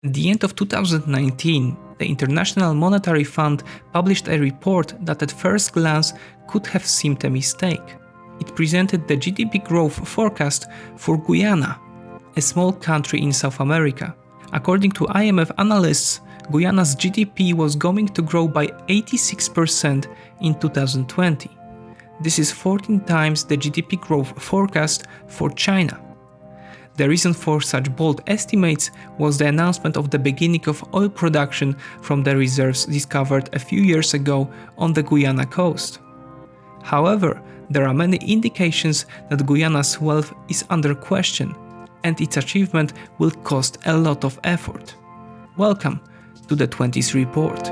At the end of 2019, the International Monetary Fund published a report that at first glance could have seemed a mistake. It presented the GDP growth forecast for Guyana, a small country in South America. According to IMF analysts, Guyana's GDP was going to grow by 86% in 2020. This is 14 times the GDP growth forecast for China. The reason for such bold estimates was the announcement of the beginning of oil production from the reserves discovered a few years ago on the Guyana coast. However, there are many indications that Guyana's wealth is under question, and its achievement will cost a lot of effort. Welcome to the 20s Report.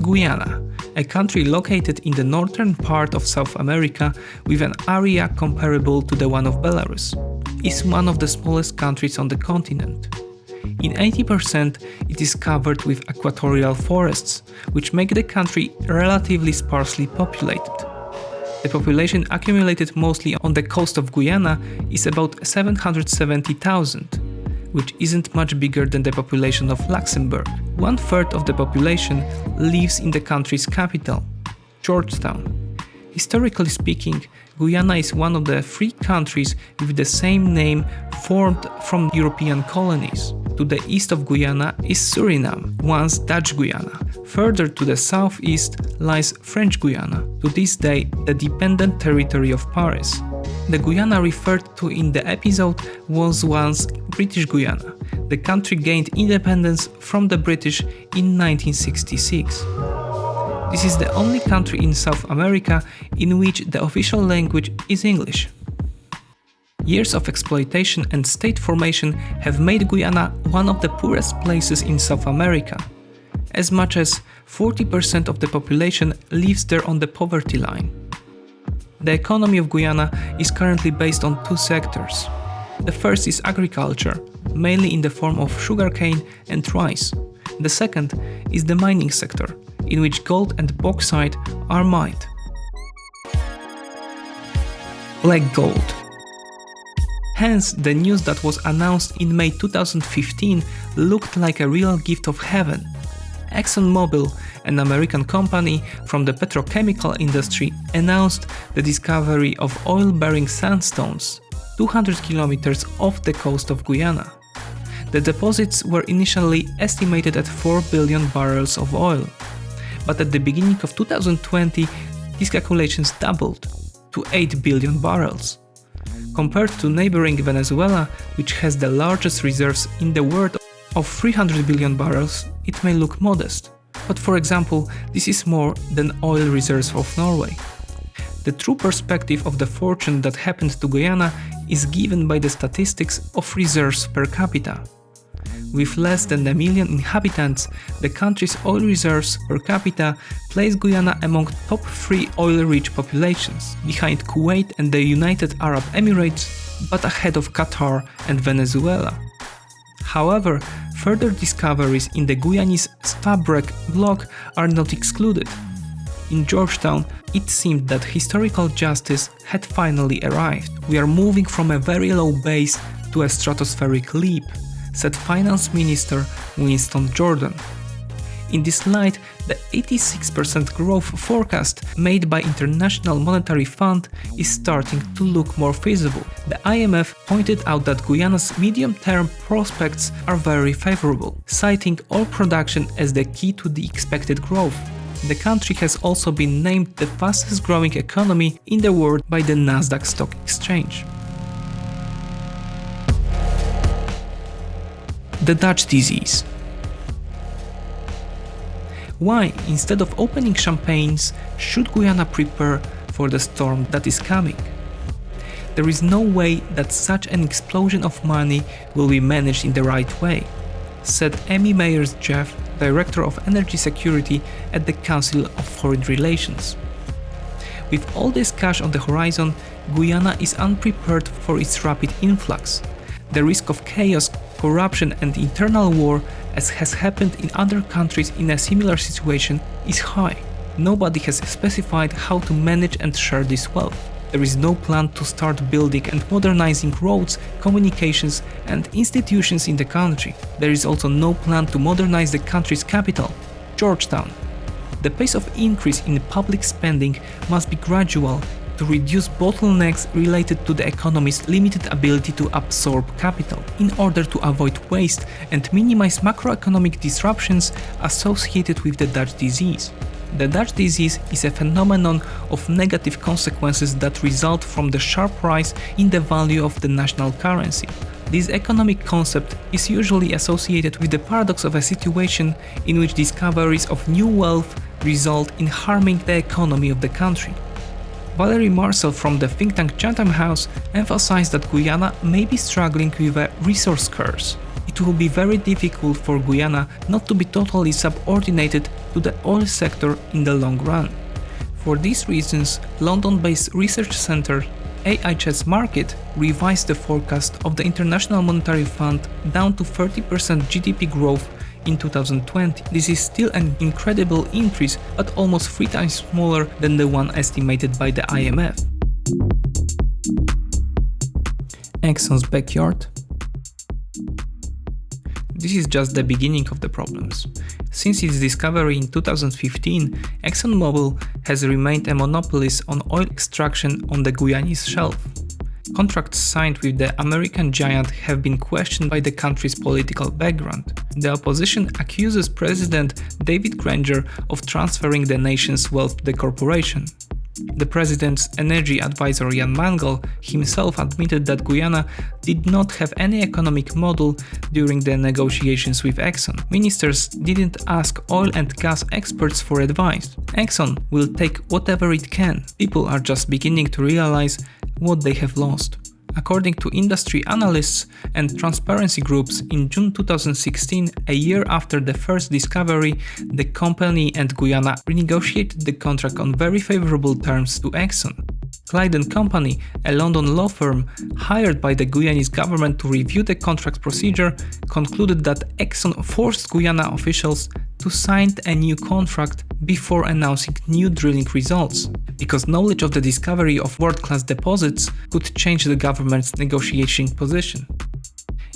Guyana, a country located in the northern part of South America with an area comparable to the one of Belarus, is one of the smallest countries on the continent. In 80%, it is covered with equatorial forests, which make the country relatively sparsely populated. The population accumulated mostly on the coast of Guyana is about 770,000, which isn't much bigger than the population of Luxembourg. 1/3 of the population lives in the country's capital, Georgetown. Historically speaking, Guyana is one of the 3 countries with the same name formed from European colonies. To the east of Guyana is Suriname, once Dutch Guyana. Further to the southeast lies French Guyana, to this day the dependent territory of Paris. The Guyana referred to in the episode was once British Guyana. The country gained independence from the British in 1966. This is the only country in South America in which the official language is English. Years of exploitation and state formation have made Guyana one of the poorest places in South America. As much as 40% of the population lives there on the poverty line. The economy of Guyana is currently based on 2 sectors. The first is agriculture, mainly in the form of sugarcane and rice. The second is the mining sector, in which gold and bauxite are mined. Black gold. Hence, the news that was announced in May 2015 looked like a real gift of heaven. ExxonMobil, an American company from the petrochemical industry, announced the discovery of oil-bearing sandstones 200 kilometers off the coast of Guyana. The deposits were initially estimated at 4 billion barrels of oil, but at the beginning of 2020, these calculations doubled to 8 billion barrels. Compared to neighboring Venezuela, which has the largest reserves in the world of 300 billion barrels, it may look modest. But for example, this is more than oil reserves of Norway. The true perspective of the fortune that happened to Guyana is given by the statistics of reserves per capita. With less than 1 million inhabitants, the country's oil reserves per capita place Guyana among top 3 oil-rich populations, behind Kuwait and the United Arab Emirates, but ahead of Qatar and Venezuela. However, further discoveries in the Guyanese Stabroek block are not excluded. In Georgetown, it seemed that historical justice had finally arrived. We are moving from a very low base to a stratospheric leap, said Finance Minister Winston Jordan. In this light, the 86% growth forecast made by International Monetary Fund is starting to look more feasible. The IMF pointed out that Guyana's medium-term prospects are very favorable, citing oil production as the key to the expected growth. The country has also been named the fastest growing economy in the world by the Nasdaq Stock Exchange. The Dutch disease. Why, instead of opening champagnes, should Guyana prepare for the storm that is coming? There is no way that such an explosion of money will be managed in the right way, said Amy Meyers-Jeff, Director of Energy Security at the Council of Foreign Relations. With all this cash on the horizon, Guyana is unprepared for its rapid influx. The risk of chaos, corruption and internal war, as has happened in other countries in a similar situation, is high. Nobody has specified how to manage and share this wealth. There is no plan to start building and modernizing roads, communications and institutions in the country. There is also no plan to modernize the country's capital, Georgetown. The pace of increase in public spending must be gradual to reduce bottlenecks related to the economy's limited ability to absorb capital, in order to avoid waste and minimize macroeconomic disruptions associated with the Dutch disease. The Dutch disease is a phenomenon of negative consequences that result from the sharp rise in the value of the national currency. This economic concept is usually associated with the paradox of a situation in which discoveries of new wealth result in harming the economy of the country. Valerie Marcel from the think tank Chatham House emphasized that Guyana may be struggling with a resource curse. It will be very difficult for Guyana not to be totally subordinated to the oil sector in the long run. For these reasons, London-based research center AHS Market revised the forecast of the International Monetary Fund down to 30% GDP growth in 2020. This is still an incredible increase, but almost 3 times smaller than the one estimated by the IMF. Exxon's backyard? This is just the beginning of the problems. Since its discovery in 2015, ExxonMobil has remained a monopolist on oil extraction on the Guyanese shelf. Contracts signed with the American giant have been questioned by the country's political background. The opposition accuses President David Granger of transferring the nation's wealth to the corporation. The president's energy advisor Jan Mangal himself admitted that Guyana did not have any economic model during the negotiations with Exxon. Ministers didn't ask oil and gas experts for advice. Exxon will take whatever it can. People are just beginning to realize what they have lost. According to industry analysts and transparency groups, in June 2016, a year after the first discovery, the company and Guyana renegotiated the contract on very favorable terms to Exxon. Clyde & Company, a London law firm hired by the Guyanese government to review the contract procedure, concluded that Exxon forced Guyana officials to sign a new contract before announcing new drilling results, because knowledge of the discovery of world-class deposits could change the government's negotiating position.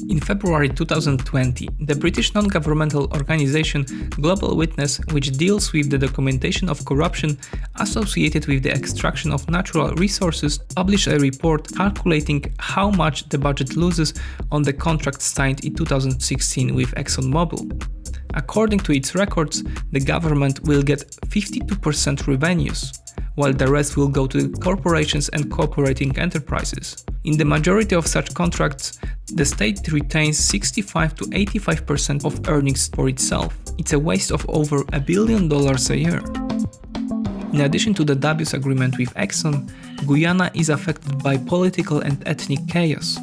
In February 2020, the British non-governmental organization Global Witness, which deals with the documentation of corruption associated with the extraction of natural resources, published a report calculating how much the budget loses on the contract signed in 2016 with ExxonMobil. According to its records, the government will get 52% revenues, while the rest will go to corporations and cooperating enterprises. In the majority of such contracts, the state retains 65 to 85% of earnings for itself. It's a waste of over $1 billion a year. In addition to the dubious agreement with Exxon, Guyana is affected by political and ethnic chaos.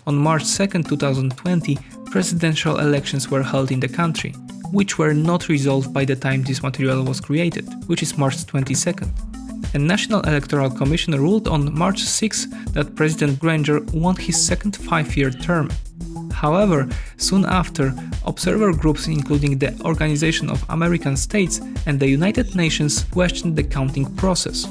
On March 2, 2020, presidential elections were held in the country, which were not resolved by the time this material was created, which is March 22nd. A National Electoral Commission ruled on March 6 that President Granger won his second 5-year term. However, soon after, observer groups including the Organization of American States and the United Nations questioned the counting process,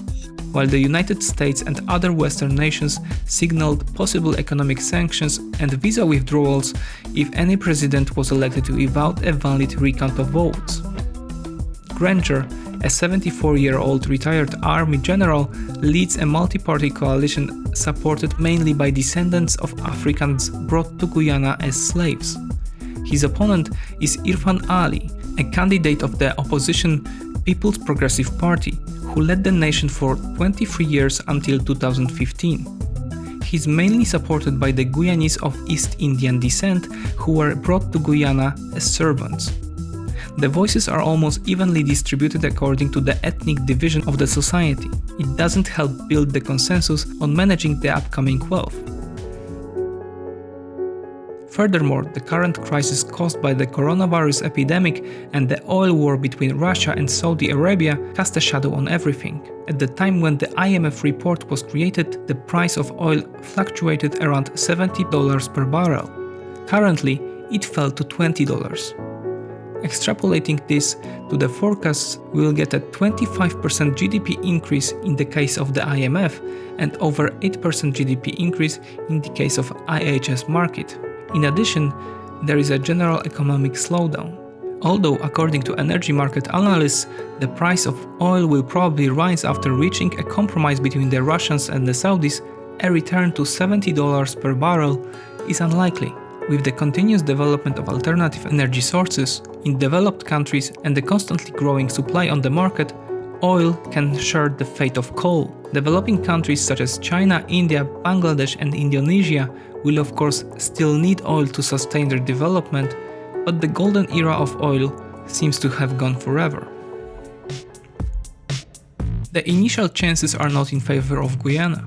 while the United States and other Western nations signaled possible economic sanctions and visa withdrawals if any president was elected without a valid recount of votes. Granger, a 74-year-old retired army general, leads a multi-party coalition supported mainly by descendants of Africans brought to Guyana as slaves. His opponent is Irfan Ali, a candidate of the opposition People's Progressive Party, who led the nation for 23 years until 2015. He is mainly supported by the Guyanese of East Indian descent who were brought to Guyana as servants. The voices are almost evenly distributed according to the ethnic division of the society. It doesn't help build the consensus on managing the upcoming wealth. Furthermore, the current crisis caused by the coronavirus epidemic and the oil war between Russia and Saudi Arabia cast a shadow on everything. At the time when the IMF report was created, the price of oil fluctuated around $70 per barrel. Currently, it fell to $20. Extrapolating this to the forecasts, we will get a 25% GDP increase in the case of the IMF and over 8% GDP increase in the case of IHS market. In addition, there is a general economic slowdown. Although, according to energy market analysts, the price of oil will probably rise after reaching a compromise between the Russians and the Saudis, a return to $70 per barrel is unlikely. With the continuous development of alternative energy sources in developed countries and the constantly growing supply on the market, oil can share the fate of coal. Developing countries such as China, India, Bangladesh and Indonesia will of course still need oil to sustain their development, but the golden era of oil seems to have gone forever. The initial chances are not in favor of Guyana.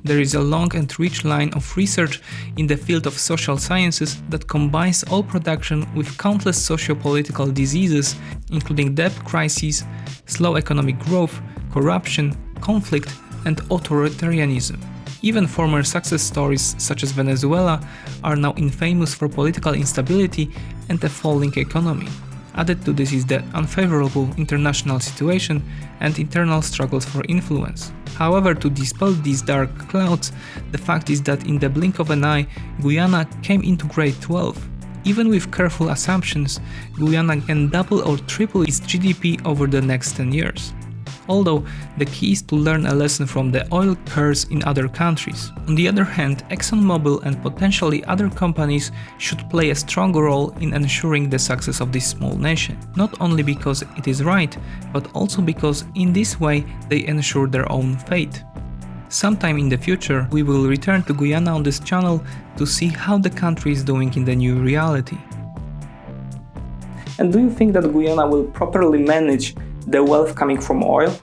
There is a long and rich line of research in the field of social sciences that combines oil production with countless socio-political diseases, including debt crises, slow economic growth, corruption, conflict, and authoritarianism. Even former success stories such as Venezuela are now infamous for political instability and a falling economy. Added to this is the unfavorable international situation and internal struggles for influence. However, to dispel these dark clouds, the fact is that in the blink of an eye, Guyana came into grade 12. Even with careful assumptions, Guyana can double or triple its GDP over the next 10 years. Although, the key is to learn a lesson from the oil curse in other countries. On the other hand, ExxonMobil and potentially other companies should play a strong role in ensuring the success of this small nation. Not only because it is right, but also because in this way they ensure their own fate. Sometime in the future, we will return to Guyana on this channel to see how the country is doing in the new reality. And do you think that Guyana will properly manage the wealth coming from oil?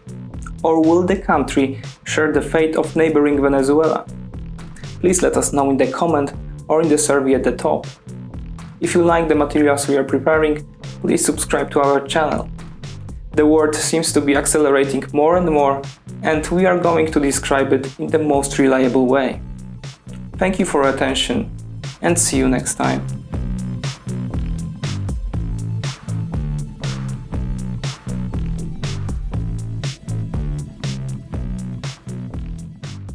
Or will the country share the fate of neighboring Venezuela? Please let us know in the comment or in the survey at the top. If you like the materials we are preparing, please subscribe to our channel. The world seems to be accelerating more and more, and we are going to describe it in the most reliable way. Thank you for your attention, and see you next time.